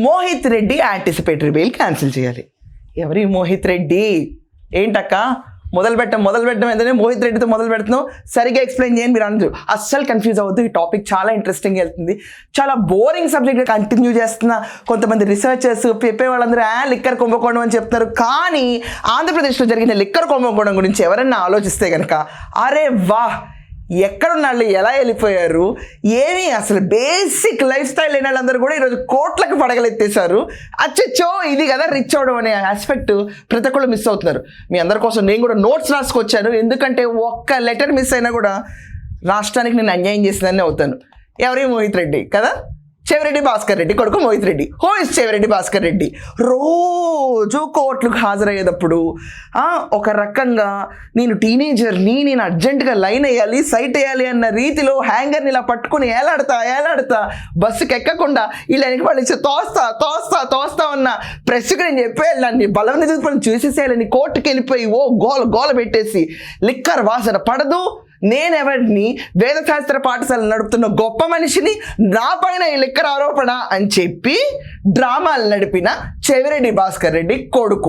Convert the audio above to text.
Mohit Reddy anticipatory bail cancel చేయాలి. ఎవరి మోహిత్ రెడ్డి? ఏంటక్క మొదలు పెట్టడం ఏంటంటే మోహిత్ రెడ్డితో మొదలు పెడుతున్నావు, సరిగ్గా ఎక్స్ప్లెయిన్ చేయని మీరు అందరూ అస్సలు కన్ఫ్యూజ్ అవ్వద్దు. ఈ టాపిక్ చాలా ఇంట్రెస్టింగ్ వెళ్తుంది. చాలా బోరింగ్ సబ్జెక్ట్ కంటిన్యూ చేస్తున్న కొంతమంది రీసెర్చర్స్ చెప్పే వాళ్ళందరూ లిక్కర్ కుంభకోణం అని చెప్తున్నారు. కానీ ఆంధ్రప్రదేశ్లో జరిగిన లిక్కర్ కుంభకోణం గురించి ఎవరన్నా ఆలోచిస్తే కనుక అరే వాహ్, ఎక్కడున్నాళ్ళు, ఎలా వెళ్ళిపోయారు, ఏమి అసలు బేసిక్ లైఫ్ స్టైల్ లేని వాళ్ళందరూ కూడా ఈరోజు కోట్లకు పడగలెత్తేశారు. అచ్చచ్చో ఇది కదా రిచ్ అవడం అనే ఆస్పెక్ట్ ప్రతి ఒక్కళ్ళు మిస్ అవుతున్నారు. మీ అందరి కోసం నేను కూడా నోట్స్ రాసుకొచ్చాను. ఎందుకంటే ఒక్క లెటర్ మిస్ అయినా కూడా రాష్ట్రానికి నేను అన్యాయం చేసిందని అవుతాను. ఎవరి మోహిత్ రెడ్డి కదా, చెవిరెడ్డి భాస్కర్ రెడ్డి కొడుకు మోహిత్ రెడ్డి. హో ఇస్ చెవిరెడ్డి భాస్కర్ రెడ్డి. రోజు కోర్టులకు హాజరయ్యేటప్పుడు ఒక రకంగా నేను టీనేజర్ని, నేను అర్జెంటుగా లైన్ వేయాలి, సైట్ వేయాలి అన్న రీతిలో హ్యాంగర్ని ఇలా పట్టుకుని ఏలాడతా బస్సుకి ఎక్కకుండా ఇలా వెనక వాళ్ళు ఇచ్చి తోస్తా ఉన్న ప్రెస్కి నేను చెప్పేయాలి, నన్ను బలమైన చూసేసేయాలని కోర్టుకి వెళ్ళిపోయి గోల పెట్టేసి లిక్కర్ వాసన పడదు, నేనెవరిని, వేదశాస్త్ర పాఠశాల నడుపుతున్న గొప్ప మనిషిని, నా పైన ఈ లిక్కర్ ఆరోపణ అని చెప్పి డ్రామాలు నడిపిన చెవిరెడ్డి భాస్కర్ రెడ్డి కొడుకు.